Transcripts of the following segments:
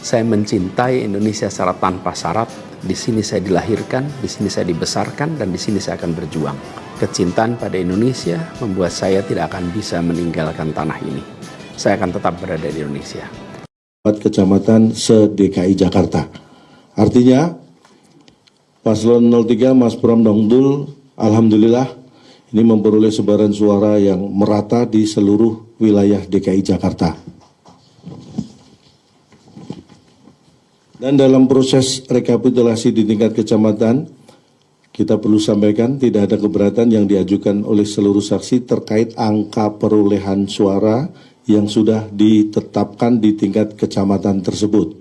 Saya mencintai Indonesia secara tanpa syarat. Di sini saya dilahirkan, di sini saya dibesarkan, dan di sini saya akan berjuang. Kecintaan pada Indonesia membuat saya tidak akan bisa meninggalkan tanah ini. Saya akan tetap berada di Indonesia. Kecamatan se-DKI Jakarta. Artinya, Paslon 03 Mas Bram Dongdul, alhamdulillah, ini memperoleh sebaran suara yang merata di seluruh wilayah DKI Jakarta. Dan dalam proses rekapitulasi di tingkat kecamatan, kita perlu sampaikan tidak ada keberatan yang diajukan oleh seluruh saksi terkait angka perolehan suara yang sudah ditetapkan di tingkat kecamatan tersebut.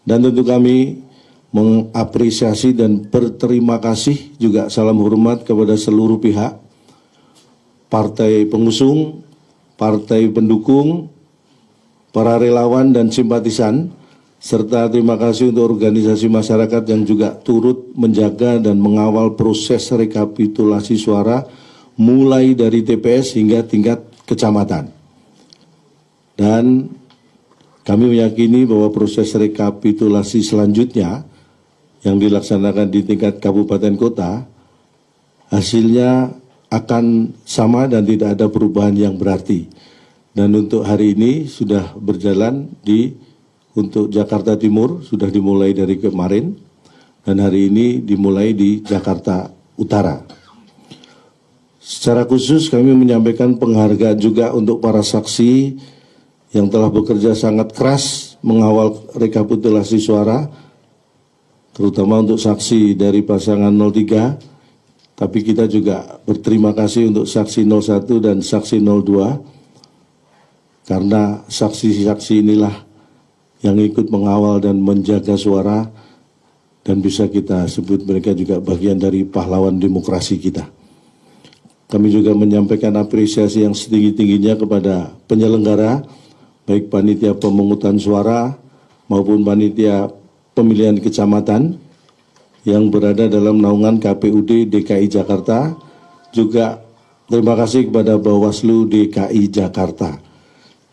Dan tentu kami mengapresiasi dan berterima kasih juga salam hormat kepada seluruh pihak, partai pengusung, partai pendukung, para relawan dan simpatisan, serta terima kasih untuk organisasi masyarakat yang juga turut menjaga dan mengawal proses rekapitulasi suara mulai dari TPS hingga tingkat kecamatan. Dan kami meyakini bahwa proses rekapitulasi selanjutnya yang dilaksanakan di tingkat kabupaten kota, hasilnya akan sama dan tidak ada perubahan yang berarti. Dan untuk hari ini sudah berjalan untuk Jakarta Timur sudah dimulai dari kemarin, dan hari ini dimulai di Jakarta Utara. Secara khusus kami menyampaikan penghargaan juga untuk para saksi yang telah bekerja sangat keras mengawal rekapitulasi suara, terutama untuk saksi dari pasangan 03, tapi kita juga berterima kasih untuk saksi 01 dan saksi 02, karena saksi-saksi inilah yang ikut mengawal dan menjaga suara, dan bisa kita sebut mereka juga bagian dari pahlawan demokrasi kita. Kami juga menyampaikan apresiasi yang setinggi-tingginya kepada penyelenggara, baik panitia pemungutan suara maupun panitia pemilihan kecamatan yang berada dalam naungan KPUD DKI Jakarta. Juga terima kasih kepada Bawaslu DKI Jakarta.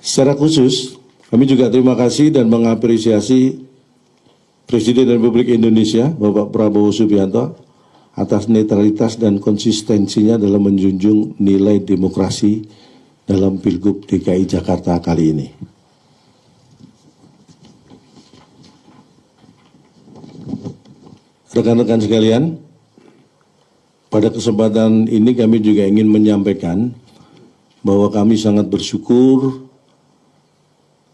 Secara khusus, kami juga terima kasih dan mengapresiasi Presiden Republik Indonesia, Bapak Prabowo Subianto, atas netralitas dan konsistensinya dalam menjunjung nilai demokrasi dalam Pilgub DKI Jakarta kali ini. Rekan-rekan sekalian, pada kesempatan ini kami juga ingin menyampaikan bahwa kami sangat bersyukur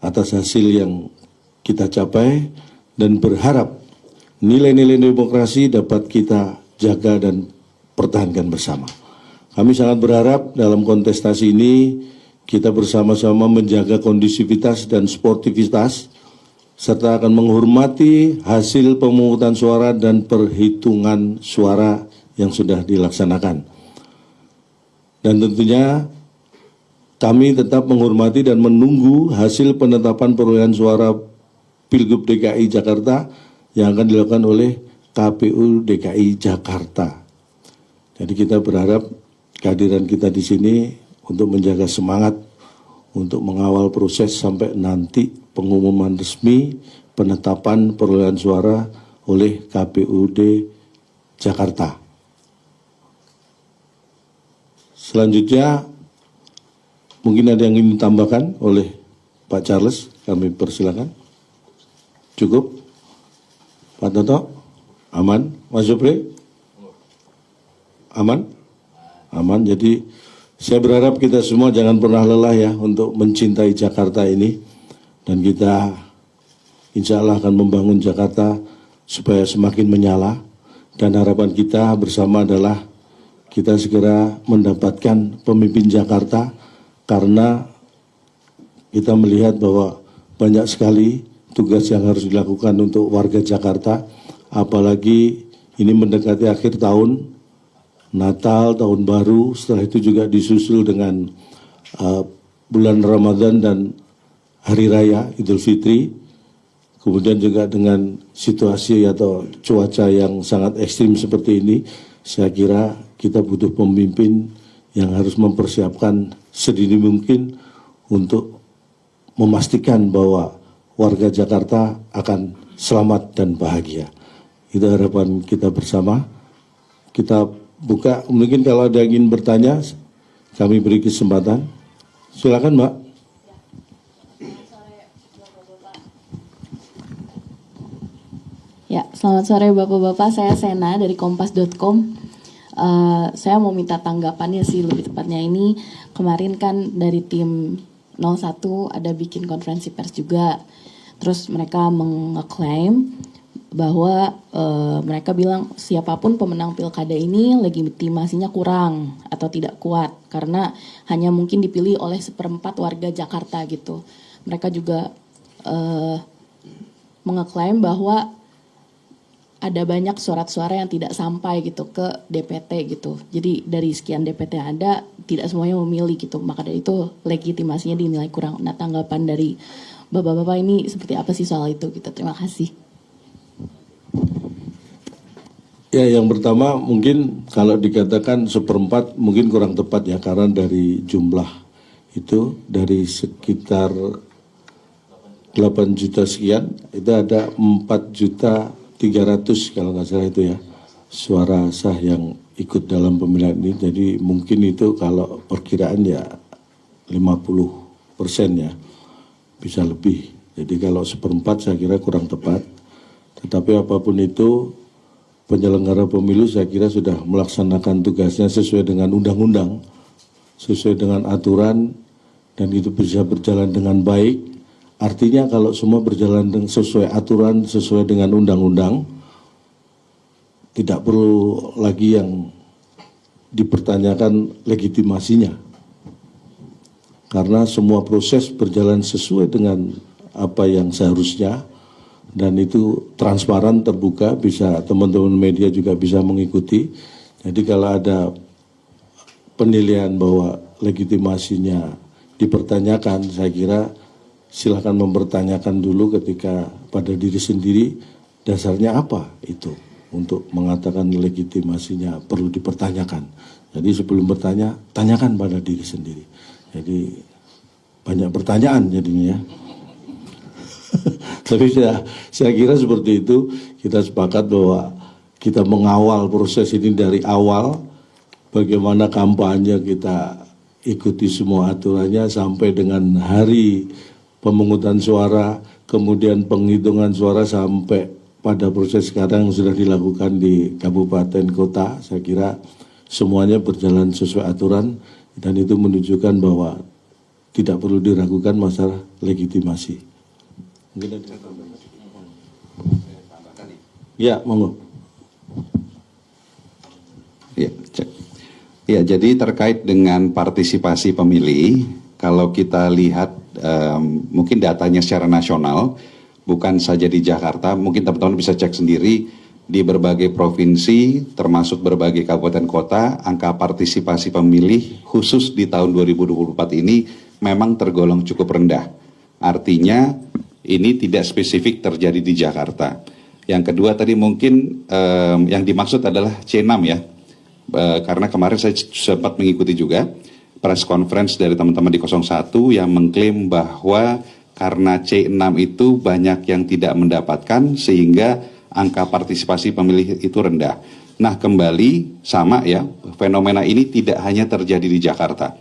atas hasil yang kita capai dan berharap nilai-nilai demokrasi dapat kita jaga dan pertahankan bersama. Kami sangat berharap dalam kontestasi ini kita bersama-sama menjaga kondusivitas dan sportivitas, serta akan menghormati hasil pemungutan suara dan perhitungan suara yang sudah dilaksanakan. Dan tentunya kami tetap menghormati dan menunggu hasil penetapan perolehan suara Pilgub DKI Jakarta yang akan dilakukan oleh KPU DKI Jakarta. Jadi kita berharap kehadiran kita di sini untuk menjaga semangat, untuk mengawal proses sampai nanti pengumuman resmi penetapan perolehan suara oleh KPUD Jakarta. Selanjutnya, mungkin ada yang ingin ditambahkan oleh Pak Charles, kami persilakan. Cukup? Pak Toto? Aman? Mas Jupri? Aman? Aman, jadi saya berharap kita semua jangan pernah lelah ya untuk mencintai Jakarta ini. Dan kita insya Allah akan membangun Jakarta supaya semakin menyala. Dan harapan kita bersama adalah kita segera mendapatkan pemimpin Jakarta, karena kita melihat bahwa banyak sekali tugas yang harus dilakukan untuk warga Jakarta, apalagi ini mendekati akhir tahun, Natal, Tahun Baru, setelah itu juga disusul dengan bulan Ramadan dan Hari Raya Idul Fitri, kemudian juga dengan situasi atau cuaca yang sangat ekstrim seperti ini, saya kira kita butuh pemimpin yang harus mempersiapkan sedini mungkin untuk memastikan bahwa warga Jakarta akan selamat dan bahagia. Itu harapan kita bersama. Kita buka, mungkin kalau ada yang ingin bertanya, kami beri kesempatan. Silakan, Mbak. Ya, selamat sore Bapak-Bapak, saya Sena dari Kompas.com. Saya mau minta tanggapannya sih, lebih tepatnya ini kemarin kan dari tim 01 ada bikin konferensi pers juga. Terus mereka mengeklaim bahwa mereka bilang siapapun pemenang pilkada ini legitimasinya kurang atau tidak kuat karena hanya mungkin dipilih oleh 1/4 warga Jakarta gitu. Mereka juga mengeklaim bahwa ada banyak surat-suara yang tidak sampai gitu ke DPT gitu. Jadi dari sekian DPT yang ada tidak semuanya memilih gitu. Maka dari itu legitimasinya dinilai kurang. Nah, tanggapan dari Bapak-bapak ini seperti apa sih soal itu gitu. Terima kasih. Ya, yang pertama mungkin kalau dikatakan 1/4 mungkin kurang tepat ya, karena dari jumlah itu dari sekitar 8 juta sekian itu ada 4.300.000 kalau nggak salah itu ya suara sah yang ikut dalam pemilihan ini. Jadi mungkin itu kalau perkiraan ya 50% ya, bisa lebih. Jadi kalau 1/4 saya kira kurang tepat. Tetapi apapun itu, penyelenggara pemilu saya kira sudah melaksanakan tugasnya sesuai dengan undang-undang, sesuai dengan aturan, dan itu bisa berjalan dengan baik. Artinya kalau semua berjalan sesuai aturan, sesuai dengan undang-undang, tidak perlu lagi yang dipertanyakan legitimasinya. Karena semua proses berjalan sesuai dengan apa yang seharusnya, dan itu transparan, terbuka, bisa teman-teman media juga bisa mengikuti. Jadi kalau ada penilaian bahwa legitimasinya dipertanyakan, saya kira silakan mempertanyakan dulu ketika pada diri sendiri dasarnya apa itu untuk mengatakan legitimasinya perlu dipertanyakan. Jadi sebelum bertanya, tanyakan pada diri sendiri. Jadi banyak pertanyaan jadinya ya. Tapi saya kira seperti itu, kita sepakat bahwa kita mengawal proses ini dari awal, bagaimana kampanye kita ikuti semua aturannya sampai dengan hari pemungutan suara, kemudian penghitungan suara sampai pada proses sekarang yang sudah dilakukan di kabupaten kota. Saya kira semuanya berjalan sesuai aturan dan itu menunjukkan bahwa tidak perlu diragukan masalah legitimasi. Mungkin ada ya, monggo. Ya, cek. Ya, jadi terkait dengan partisipasi pemilih, kalau kita lihat mungkin datanya secara nasional, bukan saja di Jakarta, mungkin teman-teman bisa cek sendiri di berbagai provinsi, termasuk berbagai kabupaten kota, angka partisipasi pemilih khusus di tahun 2024 ini memang tergolong cukup rendah. Artinya ini tidak spesifik terjadi di Jakarta. Yang kedua tadi mungkin yang dimaksud adalah C6 ya. Karena kemarin saya sempat mengikuti juga press conference dari teman-teman di 01 yang mengklaim bahwa karena C6 itu banyak yang tidak mendapatkan sehingga angka partisipasi pemilih itu rendah. Nah, kembali sama ya, fenomena ini tidak hanya terjadi di Jakarta.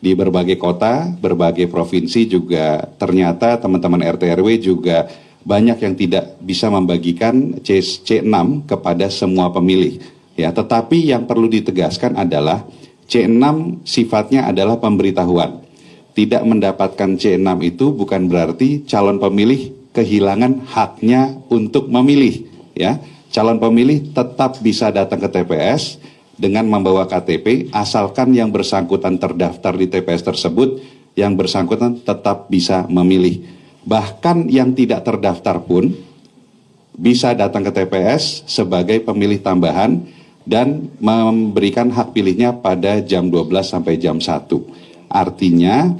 Di berbagai kota, berbagai provinsi juga ternyata teman-teman RT RW juga banyak yang tidak bisa membagikan C6 kepada semua pemilih. Ya, tetapi yang perlu ditegaskan adalah C6 sifatnya adalah pemberitahuan. Tidak mendapatkan C6 itu bukan berarti calon pemilih kehilangan haknya untuk memilih. Ya, calon pemilih tetap bisa datang ke TPS dengan membawa KTP, asalkan yang bersangkutan terdaftar di TPS tersebut, yang bersangkutan tetap bisa memilih. Bahkan yang tidak terdaftar pun bisa datang ke TPS sebagai pemilih tambahan dan memberikan hak pilihnya pada jam 12 sampai jam 1. Artinya,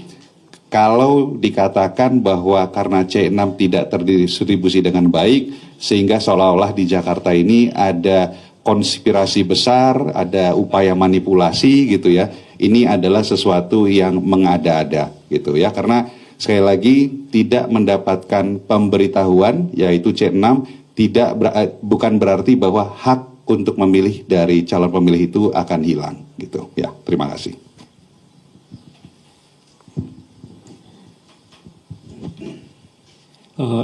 kalau dikatakan bahwa karena C6 tidak terdistribusi dengan baik, sehingga seolah-olah di Jakarta ini ada konspirasi besar, ada upaya manipulasi gitu ya. Ini adalah sesuatu yang mengada-ada gitu ya. Karena Sekali lagi, tidak mendapatkan pemberitahuan, yaitu C6, bukan berarti bahwa hak untuk memilih dari calon pemilih itu akan hilang. Gitu. Ya, terima kasih.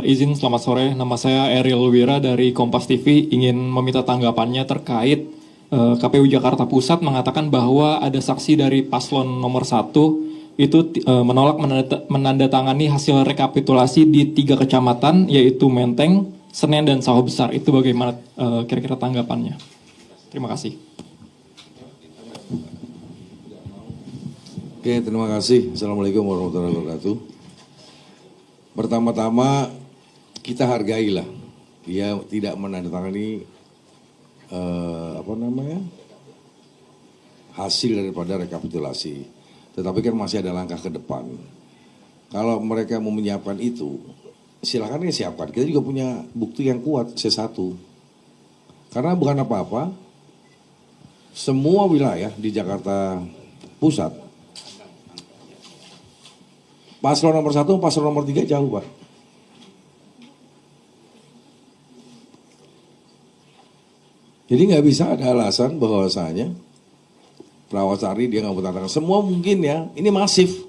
Izin selamat sore, nama saya Ariel Wira dari Kompas TV, ingin meminta tanggapannya terkait KPU Jakarta Pusat mengatakan bahwa ada saksi dari paslon nomor 1 itu menolak menandatangani hasil rekapitulasi di 3 kecamatan yaitu Menteng, Senen, dan Sawah Besar. Itu bagaimana kira-kira tanggapannya? Terima kasih. Oke, terima kasih. Assalamualaikum warahmatullahi wabarakatuh. Pertama-tama kita hargailah dia tidak menandatangani hasil daripada rekapitulasi. Tetapi kan masih ada langkah ke depan. Kalau mereka mau menyiapkan itu, silakan ya siapkan. Kita juga punya bukti yang kuat C1. Karena bukan apa-apa, semua wilayah di Jakarta Pusat, paslon nomor 1, paslon nomor 3 jauh, Pak. Jadi nggak bisa ada alasan bahwasanya Prawasari dia nggak mau tantangan. Semua mungkin ya, ini masif.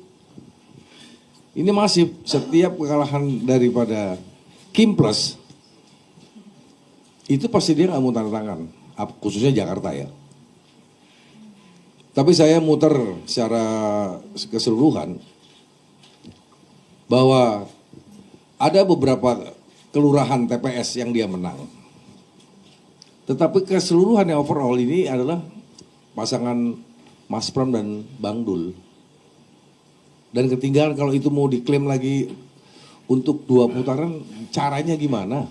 Ini masif. Setiap kekalahan daripada Kim Plus, itu pasti dia nggak mau tanda tangan. Khususnya Jakarta ya. Tapi saya muter secara keseluruhan, bahwa ada beberapa kelurahan TPS yang dia menang. Tetapi keseluruhan yang overall ini adalah pasangan Mas Pram dan Bang Dul. Dan ketinggalan kalau itu mau diklaim lagi untuk 2 putaran, caranya gimana?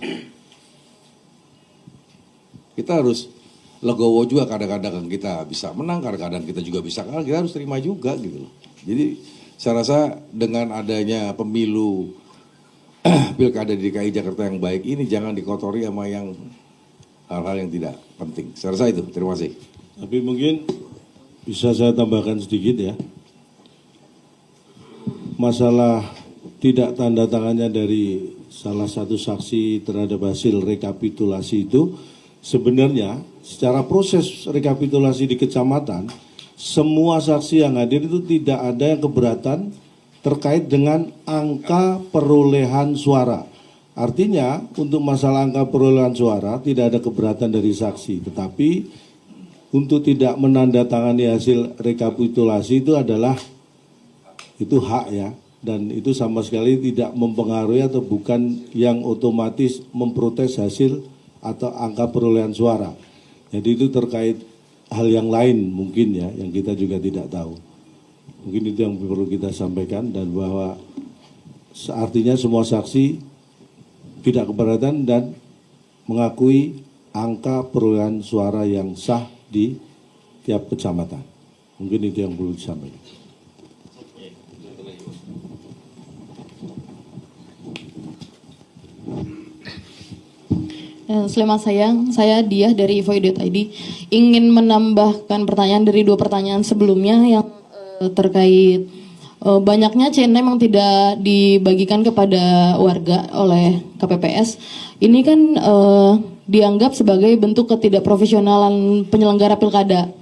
Kita harus legowo juga, kadang-kadang kita bisa menang, kadang-kadang kita juga bisa kalah, kita harus terima juga gitu loh. Jadi saya rasa dengan adanya pemilu pilkada di DKI Jakarta yang baik ini jangan dikotori sama yang hal-hal yang tidak penting. Saya rasa itu, terima kasih. Tapi mungkin bisa saya tambahkan sedikit ya. Masalah tidak tanda tangannya dari salah satu saksi terhadap hasil rekapitulasi itu sebenarnya secara proses rekapitulasi di kecamatan, semua saksi yang hadir itu tidak ada yang keberatan terkait dengan angka perolehan suara. Artinya untuk masalah angka perolehan suara tidak ada keberatan dari saksi, tetapi untuk tidak menandatangani hasil rekapitulasi itu adalah itu hak ya, dan itu sama sekali tidak mempengaruhi atau bukan yang otomatis memprotes hasil atau angka perolehan suara. Jadi itu terkait hal yang lain mungkin ya, yang kita juga tidak tahu. Mungkin itu yang perlu kita sampaikan, dan bahwa artinya semua saksi tidak keberatan dan mengakui angka perolehan suara yang sah di tiap kecamatan. Mungkin itu yang perlu disampaikan. Selamat siang, saya Diah dari Void.id. Ingin menambahkan pertanyaan dari 2 pertanyaan sebelumnya yang terkait banyaknya C6 yang tidak dibagikan kepada warga oleh KPPS. Ini kan dianggap sebagai bentuk ketidakprofesionalan penyelenggara pilkada.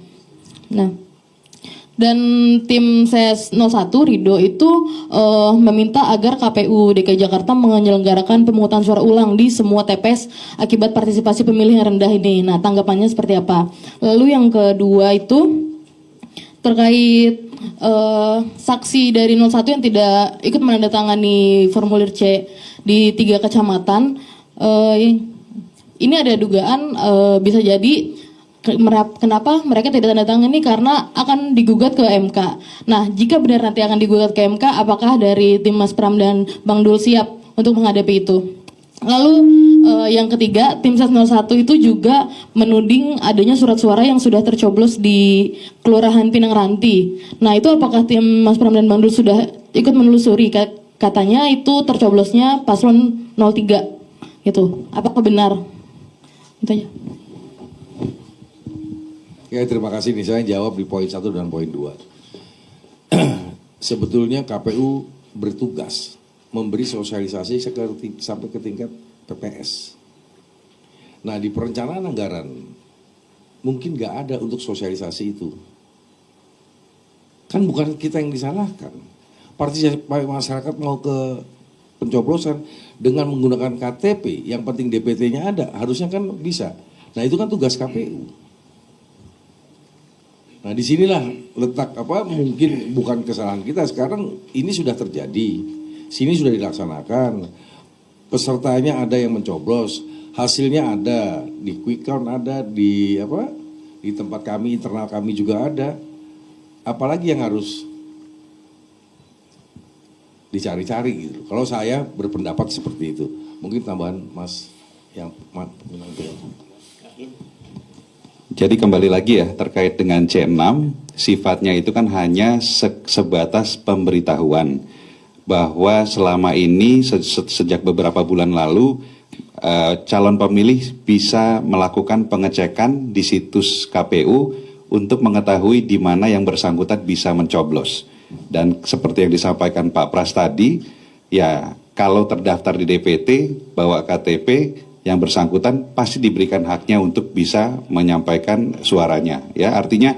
Nah, dan tim SES 01 Rido itu meminta agar KPU DKI Jakarta menyelenggarakan pemungutan suara ulang di semua TPS akibat partisipasi pemilih yang rendah ini. Nah, tanggapannya seperti apa? Lalu yang kedua itu terkait saksi dari 01 yang tidak ikut menandatangani formulir C di 3 kecamatan. Ini ada dugaan bisa jadi kenapa mereka tidak tanda tangan ini karena akan digugat ke MK. Nah, jika benar nanti akan digugat ke MK, apakah dari tim Mas Pram dan Bang Dul siap untuk menghadapi itu? Lalu yang ketiga, tim SES 01 itu juga menuding adanya surat suara yang sudah tercoblos di Kelurahan Pinang Ranti. Nah, itu apakah tim Mas Pram dan Bang Dul sudah ikut menelusuri? Katanya itu tercoblosnya paslon 03. Gitu. Apakah benar? Itu aja. Ya, terima kasih nih, saya jawab di poin 1 dan poin 2. Sebetulnya KPU bertugas memberi sosialisasi sampai ke tingkat PPS. Nah, di perencanaan anggaran mungkin nggak ada untuk sosialisasi itu. Kan bukan kita yang disalahkan. Partisipasi masyarakat mau ke pencoblosan dengan menggunakan KTP, yang penting DPT-nya ada, harusnya kan bisa. Nah, itu kan tugas KPU. Nah, disinilah letak mungkin bukan kesalahan kita. Sekarang ini sudah terjadi, sini sudah dilaksanakan, pesertanya ada yang mencoblos, hasilnya ada di quick count, ada di tempat kami, internal kami juga ada. Apalagi yang harus dicari-cari gitu. Kalau saya berpendapat seperti itu. Mungkin tambahan Mas yang Jadi kembali lagi ya, terkait dengan C6, sifatnya itu kan hanya sebatas pemberitahuan bahwa selama ini sejak beberapa bulan lalu calon pemilih bisa melakukan pengecekan di situs KPU untuk mengetahui di mana yang bersangkutan bisa mencoblos. Dan seperti yang disampaikan Pak Pras tadi, ya kalau terdaftar di DPT, bawa KTP, yang bersangkutan pasti diberikan haknya untuk bisa menyampaikan suaranya. Ya, artinya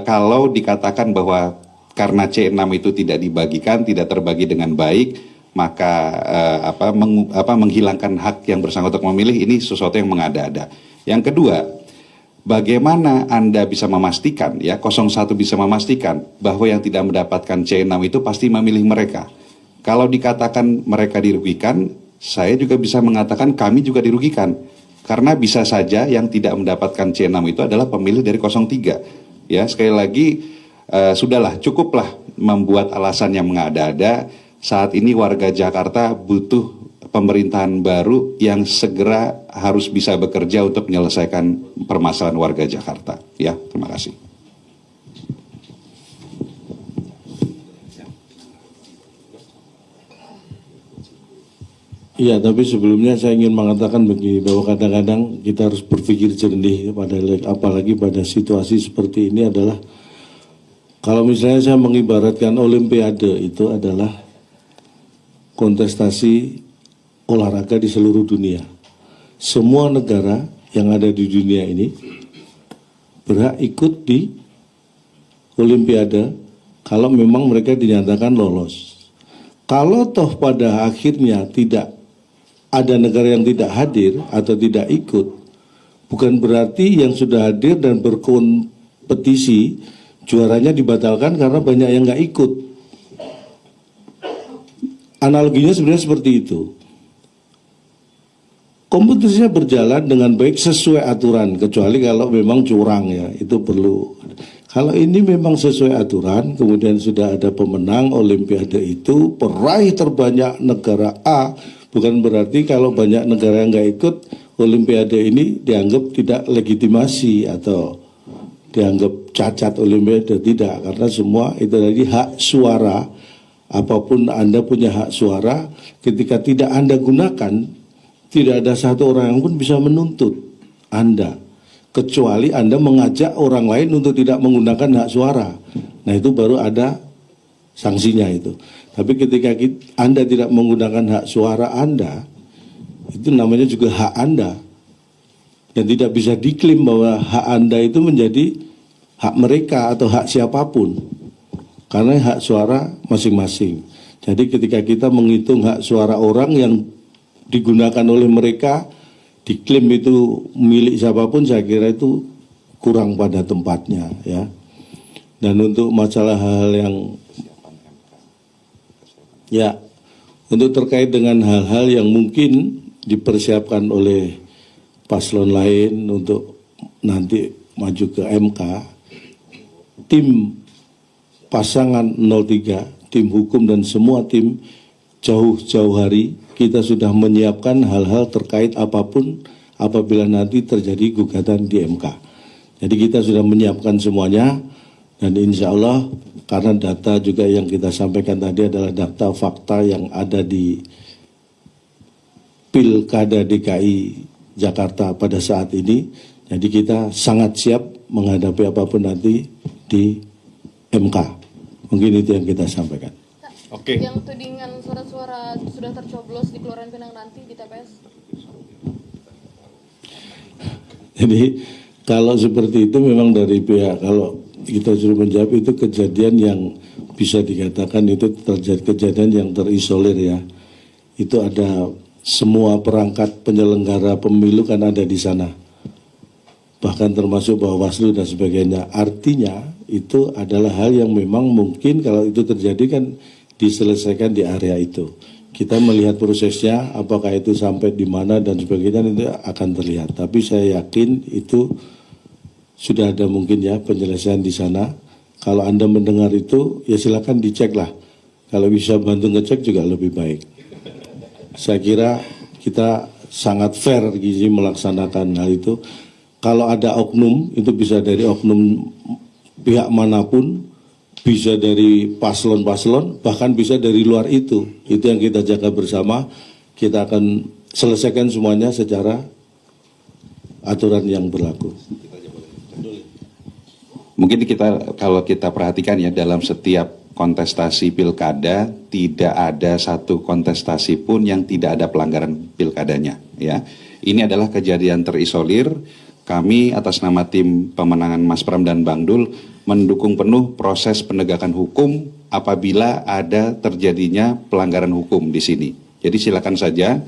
kalau dikatakan bahwa karena C6 itu tidak dibagikan, tidak terbagi dengan baik, maka menghilangkan hak yang bersangkutan memilih, ini sesuatu yang mengada-ada. Yang kedua, bagaimana Anda bisa memastikan, ya 01 bisa memastikan bahwa yang tidak mendapatkan C6 itu pasti memilih mereka. Kalau dikatakan mereka dirugikan, saya juga bisa mengatakan kami juga dirugikan. Karena bisa saja yang tidak mendapatkan C6 itu adalah pemilih dari 03. Ya, sekali lagi sudahlah, cukuplah membuat alasan yang mengada-ada. Saat ini warga Jakarta butuh pemerintahan baru yang segera harus bisa bekerja untuk menyelesaikan permasalahan warga Jakarta. Ya, terima kasih. Iya, tapi sebelumnya saya ingin mengatakan begini, bahwa kadang-kadang kita harus berpikir jernih, apalagi pada situasi seperti ini adalah, kalau misalnya saya mengibaratkan Olimpiade itu adalah kontestasi olahraga di seluruh dunia. Semua negara yang ada di dunia ini berhak ikut di Olimpiade kalau memang mereka dinyatakan lolos. Kalau toh pada akhirnya tidak ada negara yang tidak hadir atau tidak ikut, bukan berarti yang sudah hadir dan berkompetisi juaranya dibatalkan karena banyak yang nggak ikut. Analoginya sebenarnya seperti itu. Kompetisinya berjalan dengan baik sesuai aturan, kecuali kalau memang curang, ya itu perlu. Kalau ini memang sesuai aturan, kemudian sudah ada pemenang Olimpiade itu, peraih terbanyak negara A, bukan berarti kalau banyak negara yang nggak ikut Olimpiade ini dianggap tidak legitimasi atau dianggap cacat Olimpiade. Tidak, karena semua itu tadi hak suara. Apapun Anda punya hak suara, ketika tidak Anda gunakan, tidak ada satu orang yang pun bisa menuntut Anda, kecuali Anda mengajak orang lain untuk tidak menggunakan hak suara. Nah, itu baru ada sanksinya itu. Tapi ketika Anda tidak menggunakan hak suara Anda, itu namanya juga hak Anda. Dan tidak bisa diklaim bahwa hak Anda itu menjadi hak mereka atau hak siapapun. Karena hak suara masing-masing. Jadi ketika kita menghitung hak suara orang yang digunakan oleh mereka, diklaim itu milik siapapun, saya kira itu kurang pada tempatnya, ya. Dan untuk masalah hal yang ya, untuk terkait dengan hal-hal yang mungkin dipersiapkan oleh paslon lain untuk nanti maju ke MK, tim pasangan 03, tim hukum dan semua tim jauh-jauh hari kita sudah menyiapkan hal-hal terkait apapun apabila nanti terjadi gugatan di MK. Jadi kita sudah menyiapkan semuanya, dan insya Allah karena data juga yang kita sampaikan tadi adalah data fakta yang ada di Pilkada DKI Jakarta pada saat ini. Jadi kita sangat siap menghadapi apapun nanti di MK. Mungkin itu yang kita sampaikan. Oke. Yang tudingan surat-suara sudah tercoblos di Kelurahan Pinang nanti di TPS. Jadi kalau seperti itu memang dari pihak, kalau kita suruh menjawab itu kejadian yang bisa dikatakan itu terjadi kejadian yang terisolir ya. Itu ada semua perangkat penyelenggara pemilu kan ada di sana. Bahkan termasuk Bawaslu dan sebagainya. Artinya itu adalah hal yang memang mungkin kalau itu terjadi kan diselesaikan di area itu. Kita melihat prosesnya, apakah itu sampai di mana dan sebagainya itu akan terlihat. Tapi saya yakin itu sudah ada mungkin ya penyelesaian di sana. Kalau Anda mendengar itu ya silakan dicek lah. Kalau bisa bantu ngecek juga lebih baik. Saya kira kita sangat fair gizi melaksanakan hal itu. Kalau ada oknum itu bisa dari oknum pihak manapun, bisa dari paslon-paslon, bahkan bisa dari luar itu. Itu yang kita jaga bersama. Kita akan selesaikan semuanya secara aturan yang berlaku. Mungkin kalau kita perhatikan ya dalam setiap kontestasi pilkada tidak ada satu kontestasi pun yang tidak ada pelanggaran pilkadanya ya. Ini adalah kejadian terisolir. Kami atas nama tim pemenangan Mas Pram dan Bang Dul mendukung penuh proses penegakan hukum apabila ada terjadinya pelanggaran hukum di sini. Jadi silakan saja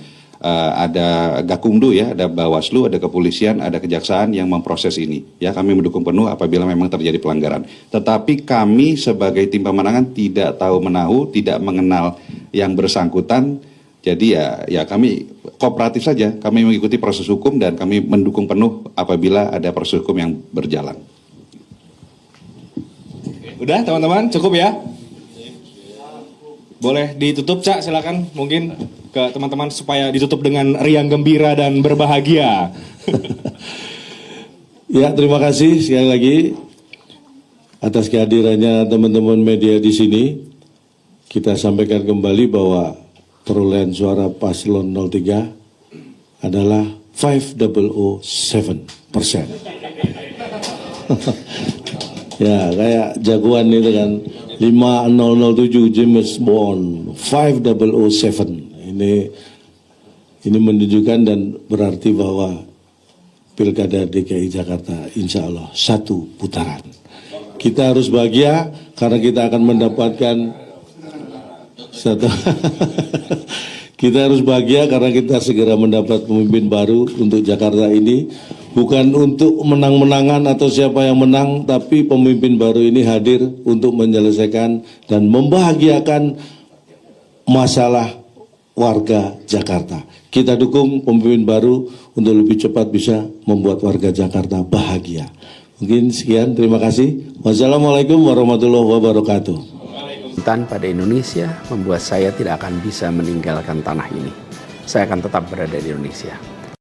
ada Gakumdu ya, ada Bawaslu, ada kepolisian, ada kejaksaan yang memproses ini. Ya, kami mendukung penuh apabila memang terjadi pelanggaran. Tetapi kami sebagai tim pemenangan tidak tahu menahu, tidak mengenal yang bersangkutan. Jadi ya kami kooperatif saja, kami mengikuti proses hukum dan kami mendukung penuh apabila ada proses hukum yang berjalan. Udah teman-teman, cukup ya? Boleh ditutup, Cak, silakan mungkin ke teman-teman supaya ditutup dengan riang gembira dan berbahagia. Ya, terima kasih sekali lagi atas kehadirannya teman-teman media di sini. Kita sampaikan kembali bahwa perolehan suara paslon 03 adalah 5,007%. Ya, kayak jagoan itu kan 5007 James Bond 5,007. Ini menunjukkan dan berarti bahwa Pilkada DKI Jakarta insya Allah satu putaran. Kita harus bahagia karena kita akan mendapatkan satu. Kita harus bahagia karena kita segera mendapat pemimpin baru untuk Jakarta ini. Bukan untuk menang-menangan atau siapa yang menang, tapi pemimpin baru ini hadir untuk menyelesaikan dan membahagiakan masalah warga Jakarta. Kita dukung pemimpin baru untuk lebih cepat bisa membuat warga Jakarta bahagia. Mungkin sekian, terima kasih. Wassalamualaikum warahmatullahi wabarakatuh. Kecintaan pada Indonesia membuat saya tidak akan bisa meninggalkan tanah ini. Saya akan tetap berada di Indonesia.